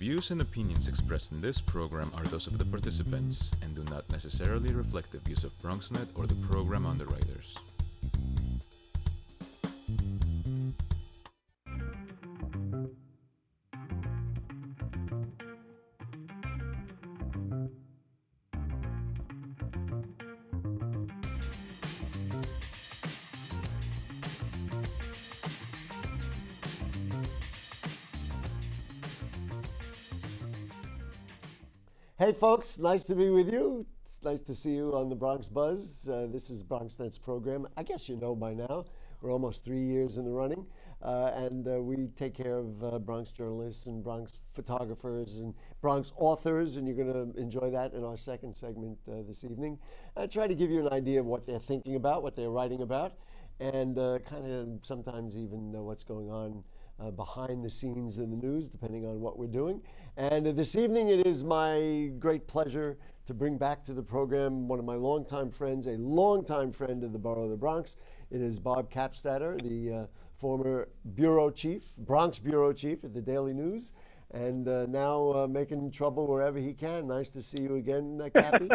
views and opinions expressed in this program are those of the participants and do not necessarily reflect the views of BronxNet or the program underwriters. Hey folks, nice to be with you. It's nice to see you on the Bronx Buzz. This is BronxNet's program. I guess you know by now. We're almost 3 years in the running, and we take care of Bronx journalists and Bronx photographers and Bronx authors, and you're going to enjoy that in our second segment this evening. I try to give you an idea of what they're thinking about, what they're writing about, and kind of sometimes even know what's going on behind the scenes in the news, depending on what we're doing. And this evening, it is my great pleasure to bring back to the program one of my longtime friends, a longtime friend of the borough of the Bronx. It is Bob Kappstatter, the former bureau chief, Bronx bureau chief at the Daily News, and now making trouble wherever he can. Nice to see you again, Cappy.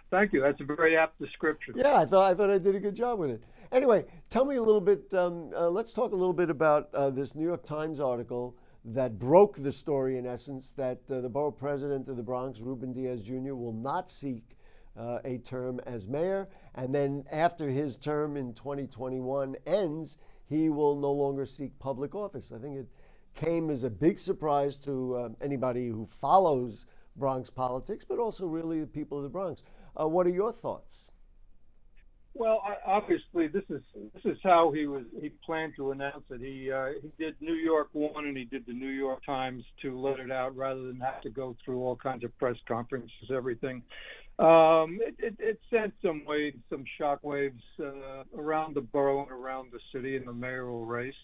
Thank you. That's a very apt description. Yeah, I thought I did a good job with it. Anyway, tell me a little bit, let's talk a little bit about this New York Times article that broke the story, in essence, that the borough president of the Bronx, Ruben Diaz Jr., will not seek a term as mayor. And then after his term in 2021 ends, he will no longer seek public office. I think it came as a big surprise to anybody who follows Bronx politics, but also really the people of the Bronx. What are your thoughts? Well, obviously, this is how he planned to announce it. He did New York One and he did the New York Times to let it out rather than have to go through all kinds of press conferences, everything. It sent some shockwaves around the borough and around the city in the mayoral race.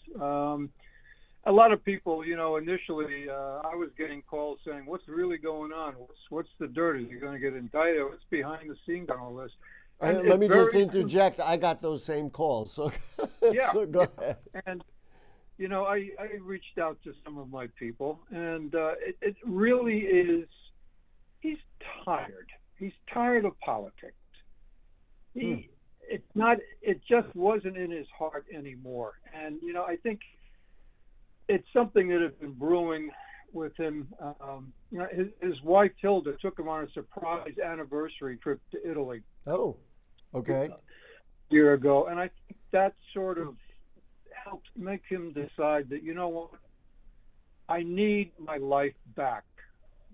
A lot of people, initially, I was getting calls saying, "What's really going on? What's the dirt? Is he going to get indicted? What's behind the scenes on all this?" Let me just interject. I got those same calls, so, yeah, so go ahead. And, I reached out to some of my people, and it really is, he's tired. He's tired of politics. It just wasn't in his heart anymore. And, I think it's something that has been brewing with him. His wife, Tilda, took him on a surprise anniversary trip to Italy. Oh, okay. A year ago. And I think that sort of helped make him decide that, you know what, I need my life back.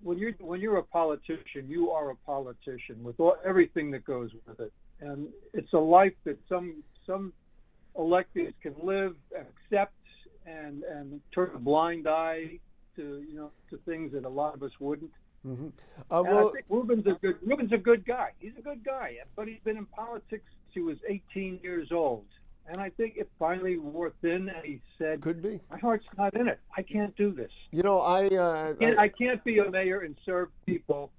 When you're a politician, you are a politician with everything that goes with it. And it's a life that some electeds can live, accept, and turn a blind eye to things that a lot of us wouldn't. Mm-hmm. I think Ruben's a good guy. He's a good guy, but he's been in politics since he was 18 years old. And I think it finally wore thin, and he said, "Could be. My heart's not in it. I can't do this. I can't be a mayor and serve people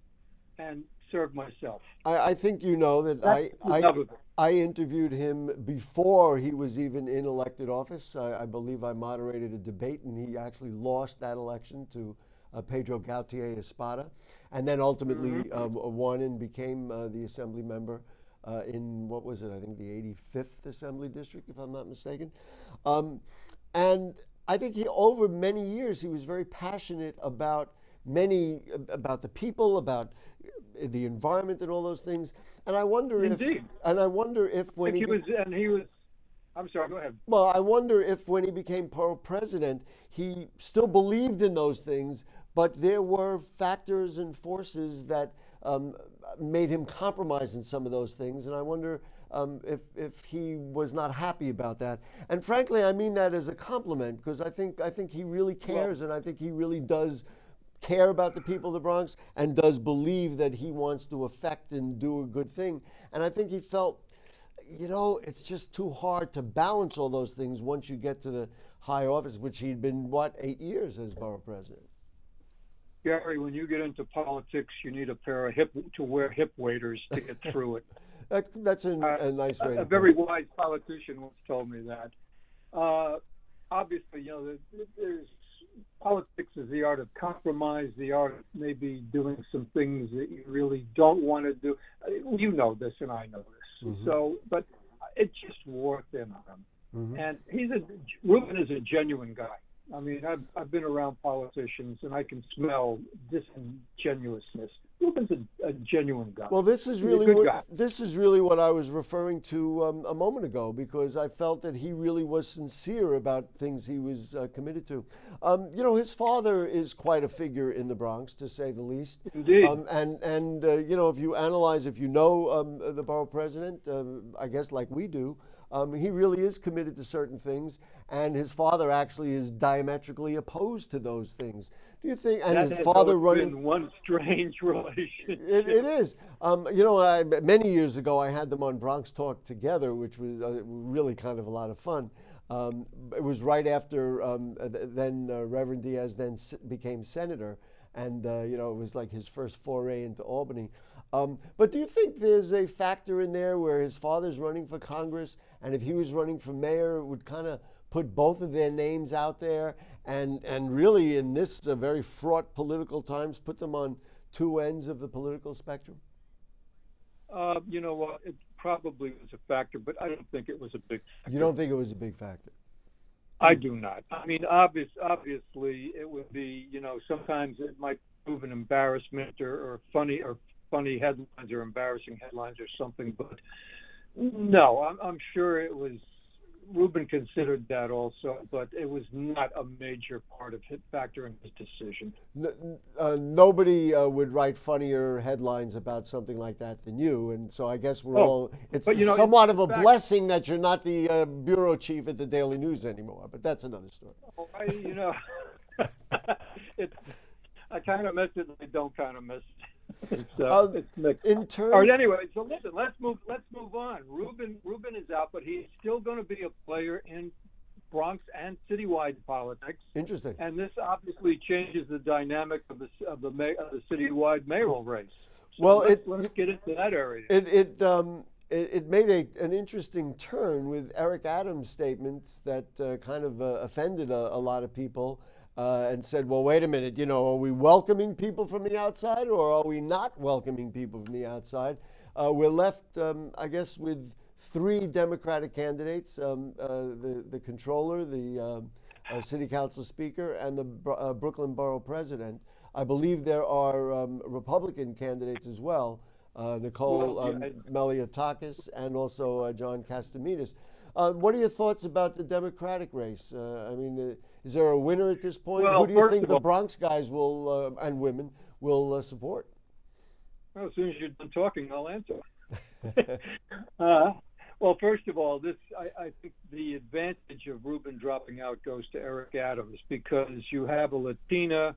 and serve myself." I think that I interviewed him before he was even in elected office. I believe I moderated a debate, and he actually lost that election to Pedro Gautier Espada, and then ultimately won and became the assembly member in, what was it, I think the 85th Assembly District, if I'm not mistaken. And I think over many years, he was very passionate about the people, about the environment and all those things. And I wonder if when he was, I'm sorry, go ahead. Well, I wonder if when he became borough president, he still believed in those things, but there were factors and forces that made him compromise in some of those things. And I wonder if he was not happy about that. And frankly, I mean that as a compliment, because I think he really cares, and I think he really does care about the people of the Bronx and does believe that he wants to affect and do a good thing. And I think he felt, it's just too hard to balance all those things once you get to the high office, which he'd been, 8 years as borough president. Gary, when you get into politics, you need a pair of hip waders to get through it. That's a nice way to put it. A very wise politician once told me that. Obviously, there's politics is the art of compromise, the art of maybe doing some things that you really don't want to do. You know this, and I know this. Mm-hmm. So, but it just wore thin on him. Mm-hmm. And Ruben is a genuine guy. I mean, I've been around politicians, and I can smell disingenuousness. Ruben's a genuine guy. Well, this is really what I was referring to a moment ago, because I felt that he really was sincere about things he was committed to. His father is quite a figure in the Bronx, to say the least. Indeed. If you analyze, if you know the borough president, I guess like we do, he really is committed to certain things, and his father actually is diametrically opposed to those things. Do you think? And that his father running been one strange relationship. It is. Many years ago, I had them on Bronx Talk together, which was really kind of a lot of fun. It was right after then Reverend Diaz then became senator, and it was like his first foray into Albany. But do you think there's a factor in there where his father's running for Congress, and if he was running for mayor, it would kind of put both of their names out there, and really in this very fraught political times, put them on two ends of the political spectrum? You know what? It probably was a factor, but I don't think it was a big factor. You don't think it was a big factor? I do not. I mean, obviously, it would be, sometimes it might prove an embarrassment or funny headlines or embarrassing headlines or something, but no, I'm sure it was. Ruben considered that also, but it was not a major factor in his decision. Nobody would write funnier headlines about something like that than you, and so I guess it's somewhat of a blessing that you're not the bureau chief at the Daily News anymore, but that's another story. I kind of miss it, and I don't kind of miss it. It's mixed. All right, anyway, so listen, let's move on. Ruben is out, but he's still going to be a player in Bronx and citywide politics. Interesting. And this obviously changes the dynamic of the citywide mayoral race. So well, let's get into that area. It made an interesting turn with Eric Adams' statements that kind of offended a lot of people. And said, well, wait a minute, are we welcoming people from the outside, or are we not welcoming people from the outside? We're left, I guess, with three Democratic candidates, the controller, the city council speaker, and the Brooklyn Borough President. I believe there are Republican candidates as well, Nicole Meliotakis and also John Castellamidis. What are your thoughts about the Democratic race? Is there a winner at this point? Well, who do you think the Bronx guys will and women will support? Well, as soon as you're done talking, I'll answer. Well, first of all, I think the advantage of Ruben dropping out goes to Eric Adams, because you have a Latina,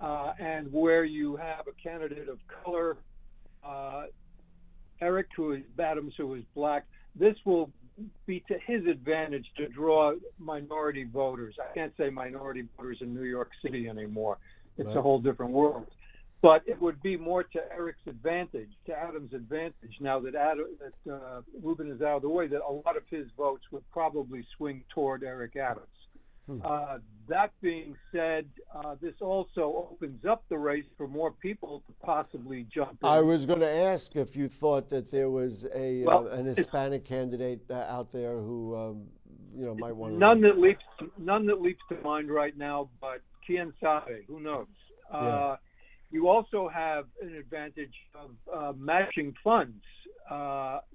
and where you have a candidate of color, Eric Adams, who is black. This will be to his advantage to draw minority voters. I can't say minority voters in New York City anymore. It's a whole different world. But it would be more to Eric's advantage, to Adams' advantage, now that Ruben is out of the way, that a lot of his votes would probably swing toward Eric Adams. That being said, this also opens up the race for more people to possibly jump in. I was going to ask if you thought that there was an Hispanic candidate out there who might want to. None that leaps to mind right now, but quien sabe, who knows? Yeah. You also have an advantage of matching funds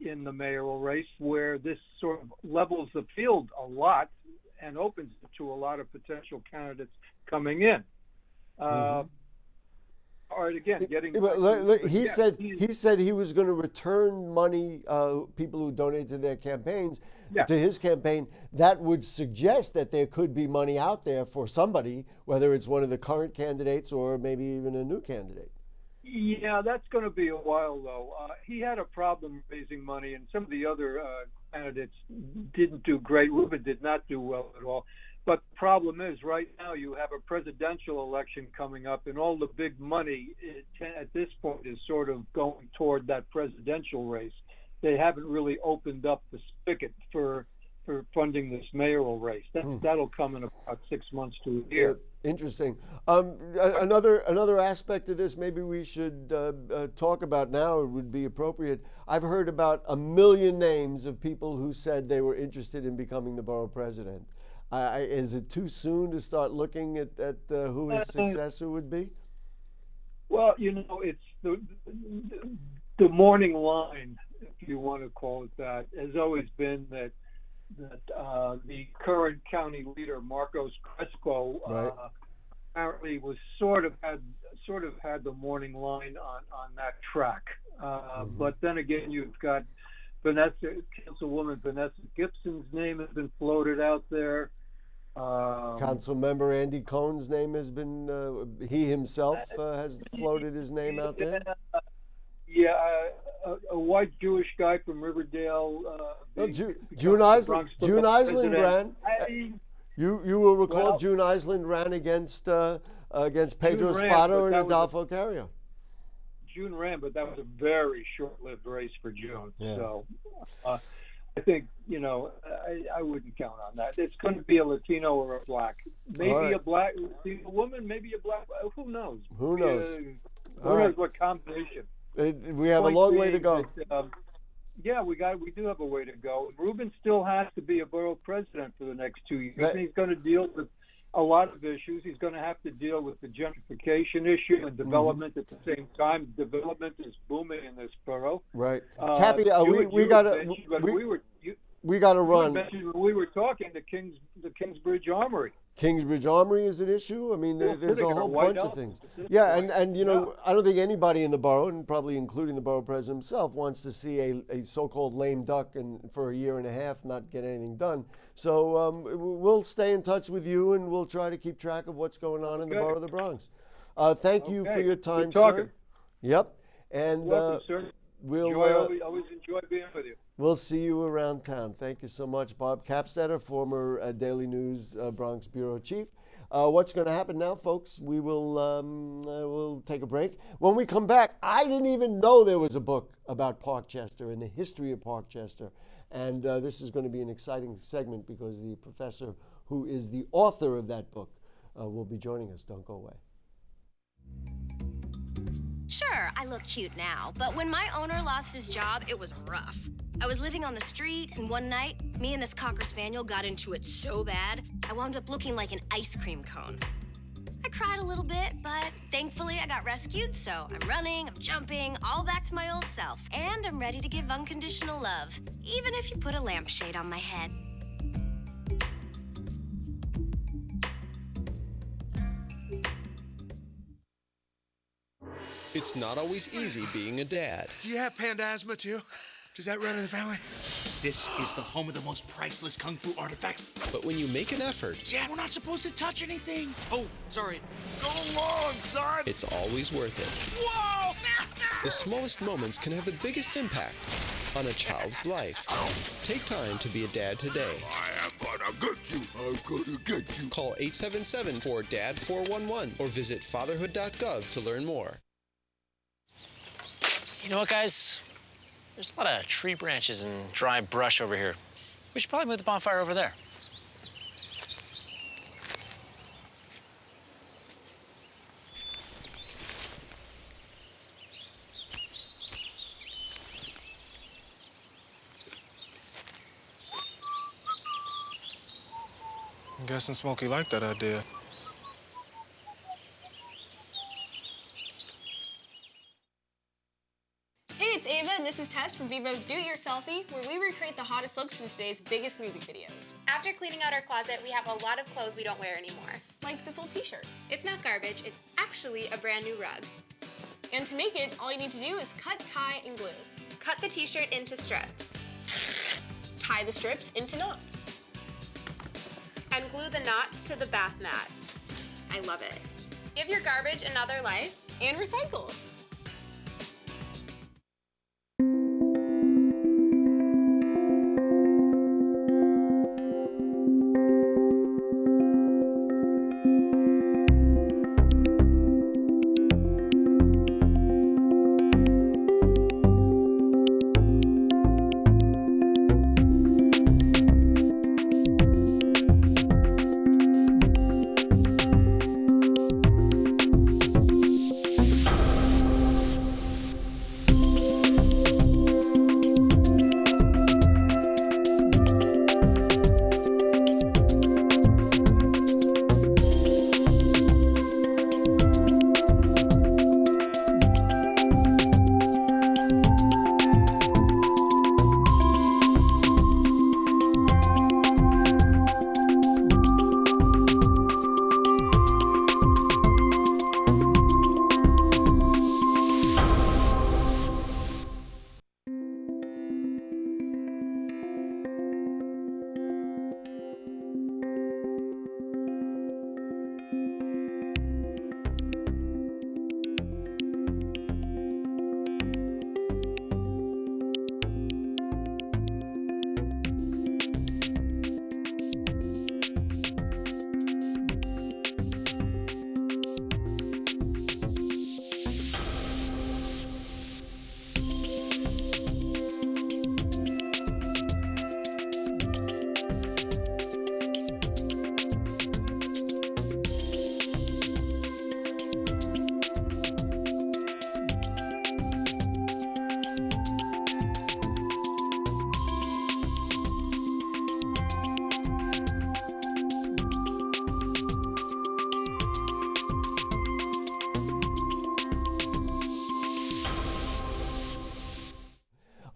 in the mayoral race, where this sort of levels the field a lot and opens it to a lot of potential candidates coming in. All right, again, he said he was going to return money, people who donated to their campaigns, to his campaign. That would suggest that there could be money out there for somebody, whether it's one of the current candidates or maybe even a new candidate. Yeah, that's going to be a while, though. He had a problem raising money, and some of the other candidates didn't do great. Ruben did not do well at all. But the problem is, right now you have a presidential election coming up, and all the big money at this point is sort of going toward that presidential race. They haven't really opened up the spigot for funding this mayoral race. That'll come in about 6 months to a year. Interesting. Another aspect of this maybe we should talk about now, it would be appropriate. I've heard about 1 million names of people who said they were interested in becoming the borough president. Is it too soon to start looking at who his successor would be? Well, it's the morning line, if you want to call it that, has always been that the current county leader, Marcos Crespo, right, apparently was sort of had the morning line on that track. But then again, you've got Councilwoman Vanessa Gibson's name has been floated out there. Councilmember Andy Cohen's name has been, he himself has floated his name out there. Yeah, a white Jewish guy from Riverdale. June Island ran. You will recall June Island ran against Pedro Espada and Adolfo Carrillo. June ran, but that was a very short-lived race for June. Yeah. So I think, I wouldn't count on that. It's going to be a Latino or a black. Maybe a black Latino woman, maybe a black, who knows? Who knows? Who knows what combination? We have a long way to go. Yeah, we do have a way to go. Ruben still has to be a borough president for the next 2 years. He's going to deal with a lot of issues. He's going to have to deal with the gentrification issue and development at the same time. Development is booming in this borough. Right. Cappy, we got to run. We were talking the Kingsbridge Armory. Kingsbridge Armory is an issue. I mean, there's a whole bunch of things. Yeah, and I don't think anybody in the borough, and probably including the borough president himself, wants to see a so-called lame duck and for a year and a half not get anything done. So we'll stay in touch with you, and we'll try to keep track of what's going on in the borough of the Bronx. Thank you for your time, sir. Yep. And welcome, sir. Always enjoy being with you. We'll see you around town. Thank you so much, Bob Kappstatter, former Daily News Bronx Bureau Chief. What's going to happen now, folks? We will we'll take a break. When we come back, I didn't even know there was a book about Parkchester and the history of Parkchester. And this is going to be an exciting segment because the professor who is the author of that book will be joining us. Don't go away. Sure, I look cute now, but when my owner lost his job, it was rough. I was living on the street, and one night, me and this Cocker Spaniel got into it so bad, I wound up looking like an ice cream cone. I cried a little bit, but thankfully I got rescued, so I'm running, I'm jumping, all back to my old self. And I'm ready to give unconditional love, even if you put a lampshade on my head. It's not always easy being a dad. Do you have panda asthma too? Does that run in the family? This is the home of the most priceless kung fu artifacts. But when you make an effort, Dad, we're not supposed to touch anything. Oh, sorry. Go long, son. it's always worth it. Whoa, master! The smallest moments can have the biggest impact on a child's life. Take time to be a dad today. I am gonna get you. I'm gonna get you. Call 877-4DAD-411 or visit fatherhood.gov to learn more. You know what, guys? There's a lot of tree branches and dry brush over here. We should probably move the bonfire over there. I'm guessing Smokey liked that idea. Hey, it's Ava, and this is Tess from Vivo's Do-It-Yourselfie, where we recreate the hottest looks from today's biggest music videos. After cleaning out our closet, we have a lot of clothes we don't wear anymore. Like this old t-shirt. It's not garbage, it's actually a brand new rug. And to make it, all you need to do is cut, tie, and glue. Cut the t-shirt into strips. Tie the strips into knots. And glue the knots to the bath mat. I love it. Give your garbage another life. And recycle.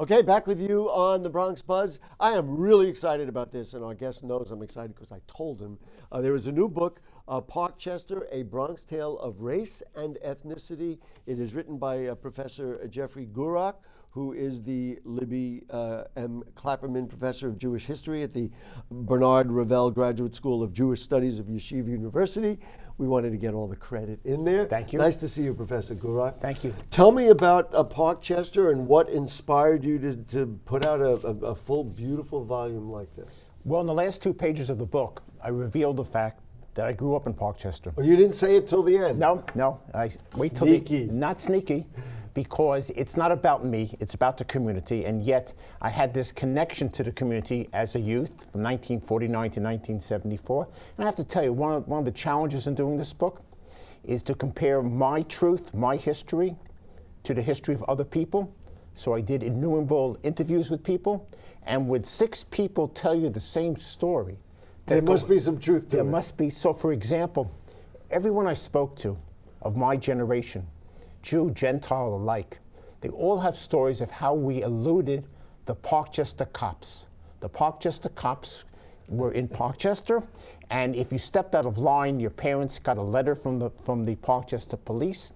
Okay, back with you on the Bronx Buzz. I am really excited about this, and our guest knows I'm excited because I told him. There is a new book, Parkchester, A Bronx Tale of Race and Ethnicity. It is written by Professor Jeffrey Gurok, who is the Libby M. Clapperman Professor of Jewish History at the Bernard Ravel Graduate School of Jewish Studies of Yeshiva University. We wanted to get all the credit in there. Thank you. Nice to see you, Professor Gurok. Thank you. Tell me about Parkchester and what inspired you to put out a full, beautiful volume like this. Well, in the last 2 pages of the book, I revealed the fact that I grew up in Parkchester. Well, you didn't say it till the end. No. I wait till Sneaky. Not sneaky, because it's not about me, it's about the community, and yet I had this connection to the community as a youth from 1949 to 1974. And I have to tell you, one of the challenges in doing this book is to compare my truth, my history, to the history of other people. So I did innumerable interviews with people, and would 6 people tell you the same story, there must be some truth to it. There must be. So, for example, everyone I spoke to of my generation, Jew, Gentile alike, they all have stories of how we eluded the Parkchester cops. The Parkchester cops were in Parkchester, and if you stepped out of line, your parents got a letter from the Parkchester police,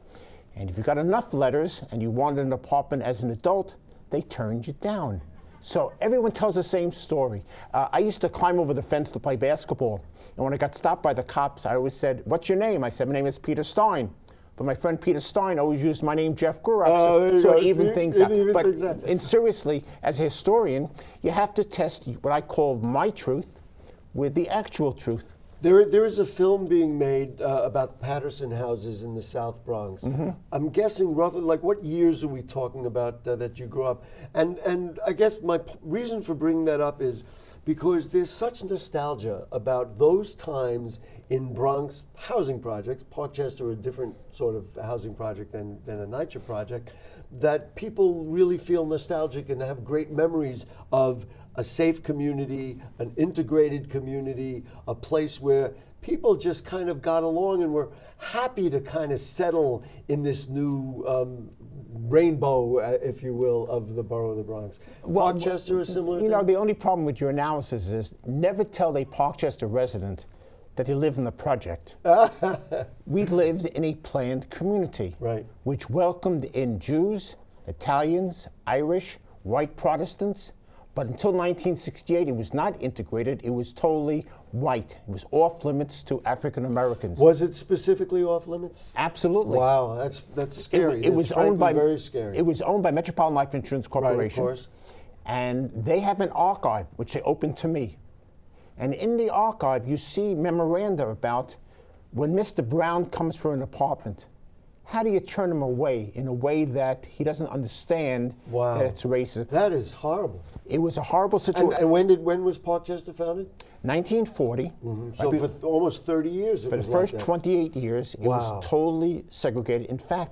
and if you got enough letters and you wanted an apartment as an adult, they turned you down. So everyone tells the same story. I used to climb over the fence to play basketball, and when I got stopped by the cops, I always said, "What's your name?" I said, "My name is Peter Stein." But my friend Peter Stein always used my name, Jeff Gurok, so it evened things out. But seriously, as a historian, you have to test what I call my truth with the actual truth. There is a film being made about Patterson houses in the South Bronx. Mm-hmm. I'm guessing roughly, like, what years are we talking about that you grew up? And I guess my reason for bringing that up is because there's such nostalgia about those times in Bronx housing projects. Parkchester, a different sort of housing project than a NYCHA project, that people really feel nostalgic and have great memories of a safe community, an integrated community, a place where people just kind of got along and were happy to kind of settle in this new rainbow, if you will, of the borough of the Bronx. Parkchester is similar? You know, the only problem with your analysis is never tell a Parkchester resident that they live in the project. We lived in a planned community, right, which welcomed in Jews, Italians, Irish, white Protestants. But until 1968, it was not integrated. It was totally white. It was off limits to African Americans. Was it specifically off limits? Absolutely. Wow, that's scary. It was owned by very scary. It was owned by Metropolitan Life Insurance Corporation. Right, of course. And they have an archive which they opened to me. And in the archive, you see memoranda about when Mr. Brown comes for an apartment. How do you turn him away in a way that he doesn't understand that it's racist? That is horrible. It was a horrible situation. And when was Parkchester founded? 1940. Mm-hmm. So for almost 30 years it was. For the first 28 years, it was totally segregated. In fact,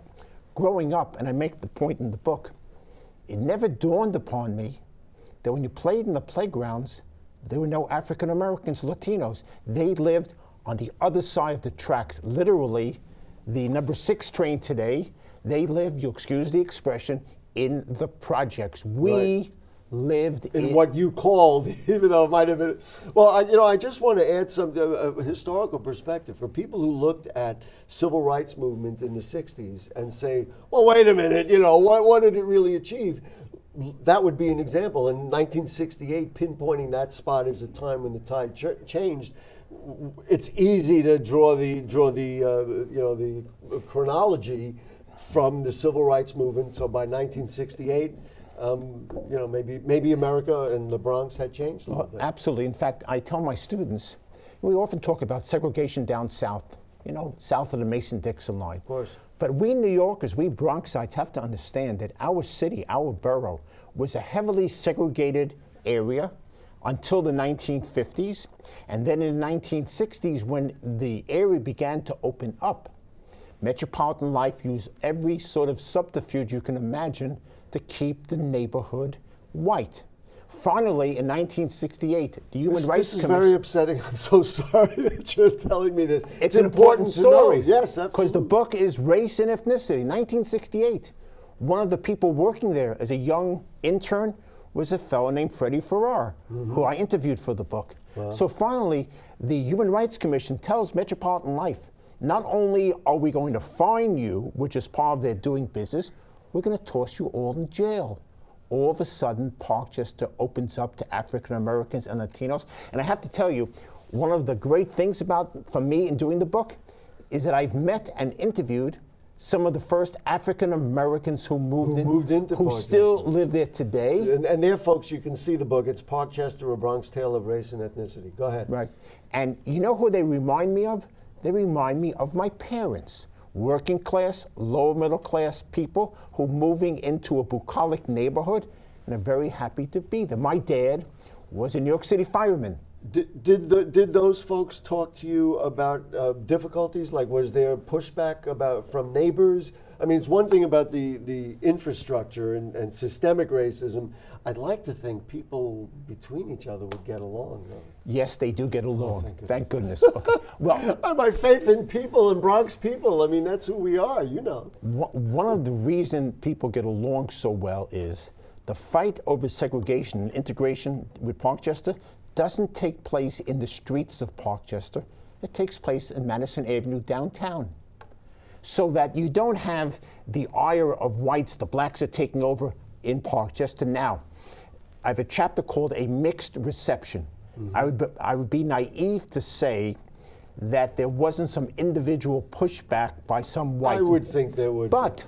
growing up, and I make the point in the book, it never dawned upon me that when you played in the playgrounds, there were no African Americans, Latinos. They lived on the other side of the tracks, literally. The number 6 train today, they live, you excuse the expression, in the projects. We lived in what you called, even though it might have been. Well, I just want to add some historical perspective for people who looked at civil rights movement in the 60s and say, well, wait a minute, what did it really achieve? That would be an example. In 1968, pinpointing that spot as a time when the tide changed, it's easy to draw the chronology from the civil rights movement. So by 1968, maybe America and the Bronx had changed a little bit. Absolutely. In fact, I tell my students, we often talk about segregation down south, south of the Mason-Dixon line. Of course. But we New Yorkers, we Bronxites have to understand that our city, our borough, was a heavily segregated area until the 1950s. And then in the 1960s, when the area began to open up, Metropolitan Life used every sort of subterfuge you can imagine to keep the neighborhood white. Finally, in 1968, the Human Rights Commission... This is very upsetting. I'm so sorry that you're telling me this. It's an important story. Yes, absolutely. Because the book is Race and Ethnicity, 1968. One of the people working there as a young intern was a fellow named Freddie Farrar, who I interviewed for the book. Wow. So finally, the Human Rights Commission tells Metropolitan Life, not only are we going to fine you, which is part of their doing business, we're going to toss you all in jail. All of a sudden, Parkchester opens up to African Americans and Latinos. And I have to tell you, one of the great things for me in doing the book is that I've met and interviewed some of the first African Americans who moved into who Parkchester. Still live there today. And there, folks, you can see the book. It's Parkchester, A Bronx Tale of Race and Ethnicity. Go ahead. Right. And you know who they remind me of? They remind me of my parents. Working class, lower middle class people who moving into a bucolic neighborhood and are very happy to be there. My dad was a New York City fireman. Did those folks talk to you about difficulties? Like, was there pushback from neighbors? I mean, it's one thing about the infrastructure and systemic racism. I'd like to think people between each other would get along, though. Yes, they do get along. Thank goodness. Okay. Well, my faith in people and Bronx people. I mean, that's who we are, you know. One of the reasons people get along so well is the fight over segregation and integration with Parkchester doesn't take place in the streets of Parkchester. It takes place in Madison Avenue downtown. So that you don't have the ire of whites, the blacks are taking over in Parkchester. Now, I have a chapter called A Mixed Reception. I would be naive to say that there wasn't some individual pushback by some whites. I would think there would. But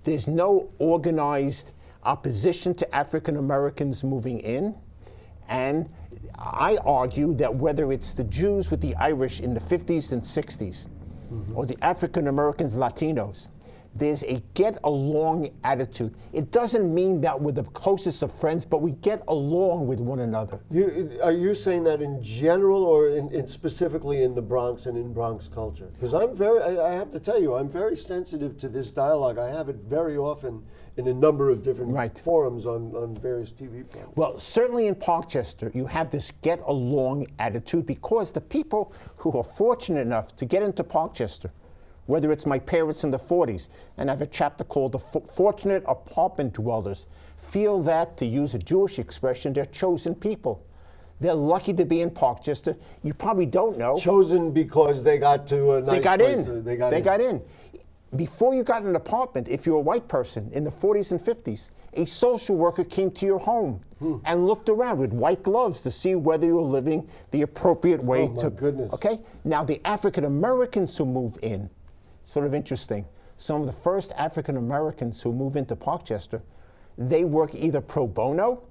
there's no organized opposition to African Americans moving in. And I argue that whether it's the Jews with the Irish in the 50s and 60s, or the African Americans, Latinos, there's a get-along attitude. It doesn't mean that we're the closest of friends, but we get along with one another. Are you saying that in general, or in specifically in the Bronx and in Bronx culture? Because I have to tell you, I'm very sensitive to this dialogue. I have it very often in a number of different forums on various TV programs. Well, certainly in Parkchester, you have this get-along attitude because the people who are fortunate enough to get into Parkchester, whether it's my parents in the 40s, and I have a chapter called The Fortunate Apartment Dwellers, feel that, to use a Jewish expression, they're chosen people. They're lucky to be in Parkchester. You probably don't know. Chosen because they got to a nice place. They got in. Before you got an apartment, if you're a white person in the 40s and 50s, a social worker came to your home and looked around with white gloves to see whether you were living the appropriate way. Oh, my goodness. Okay? Now, the African Americans who move in, sort of interesting. Some of the first African Americans who move into Parkchester, they work either pro bono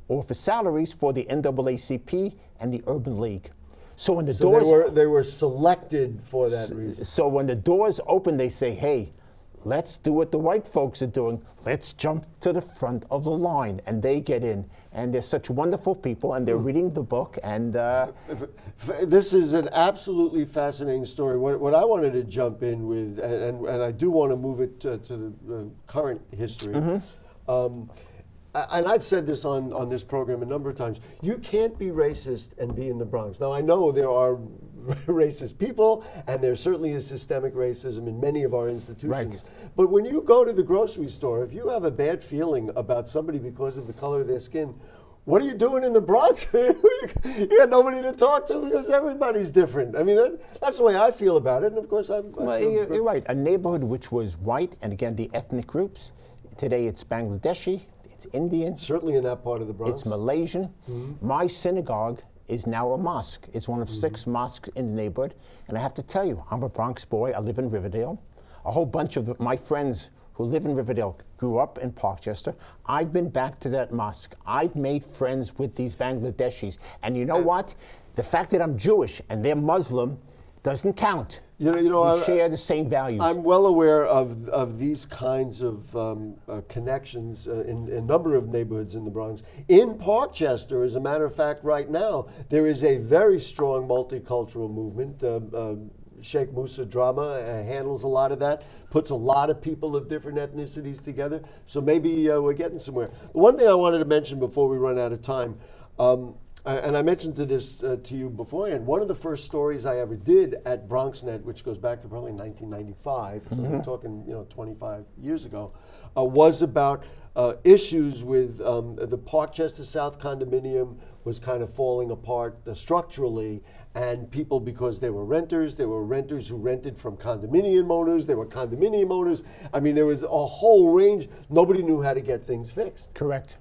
or for salaries for the NAACP and the Urban League. So when the doors they were selected for that reason. So when the doors open, they say, "Hey, let's do what the white folks are doing. Let's jump to the front of the line," and they get in. And they're such wonderful people, and they're reading the book. And this is an absolutely fascinating story. What I wanted to jump in with, and I do want to move it to the current history. And I've said this on this program a number of times. You can't be racist and be in the Bronx. Now, I know there are racist people, and there certainly is systemic racism in many of our institutions. Right. But when you go to the grocery store, if you have a bad feeling about somebody because of the color of their skin, what are you doing in the Bronx? You got nobody to talk to because everybody's different. I mean, that's the way I feel about it. And of course, you're right. A neighborhood which was white, and again, the ethnic groups. Today, it's Bangladeshi. It's Indian. Certainly in that part of the Bronx. It's Malaysian. My synagogue is now a mosque. It's one of 6 mosques in the neighborhood. And I have to tell you, I'm a Bronx boy. I live in Riverdale. A whole bunch of my friends who live in Riverdale grew up in Parkchester. I've been back to that mosque. I've made friends with these Bangladeshis. And you know what? The fact that I'm Jewish and they're Muslim doesn't count. We share the same values. I'm well aware of these kinds of connections in a number of neighborhoods in the Bronx. In Parkchester, as a matter of fact, right now, there is a very strong multicultural movement. Sheikh Musa Drama handles a lot of that, puts a lot of people of different ethnicities together. So maybe we're getting somewhere. The one thing I wanted to mention before we run out of time, And I mentioned this to you beforehand. One of the first stories I ever did at BronxNet, which goes back to probably 1995, so we're talking 25 years ago, was about issues with the Parkchester South condominium was kind of falling apart structurally, and people, because they were renters who rented from condominium owners, they were condominium owners. I mean, there was a whole range. Nobody knew how to get things fixed. Correct.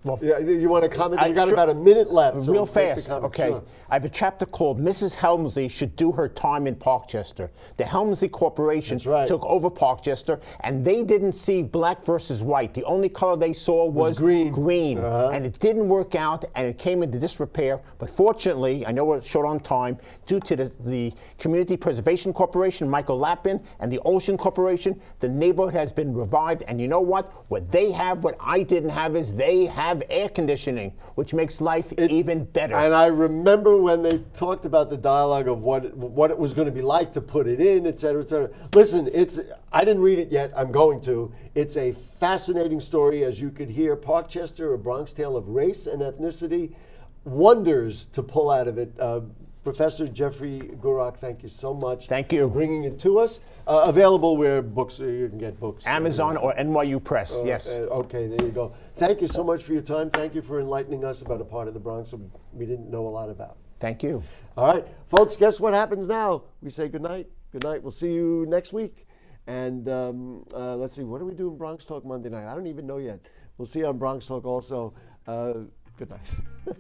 Well, yeah, you want to comment? You got about a minute left. So real fast, okay. Sure. I have a chapter called Mrs. Helmsley Should Do Her Time in Parkchester. The Helmsley Corporation took over Parkchester, and they didn't see black versus white. The only color they saw was green. And it didn't work out, and it came into disrepair. But fortunately, I know we're short on time, due to the Community Preservation Corporation, Michael Lappin, and the Ocean Corporation, the neighborhood has been revived. And you know what? What they have, what I didn't have, is they have air conditioning, which makes life even better. And I remember when they talked about the dialogue of what it was going to be like to put it in, et cetera, et cetera. Listen, I didn't read it yet. I'm going to. It's a fascinating story, as you could hear. Parkchester, a Bronx tale of race and ethnicity. Wonders to pull out of it. Professor Jeffrey Gurok, thank you so much. Thank you for bringing it to us. Available where books you can get books. Amazon or NYU Press. Yes. Okay, there you go. Thank you so much for your time. Thank you for enlightening us about a part of the Bronx we didn't know a lot about. Thank you. All right, folks. Guess what happens now? We say good night. Good night. We'll see you next week. And let's see. What do we do in Bronx Talk Monday night? I don't even know yet. We'll see you on Bronx Talk also. Good night.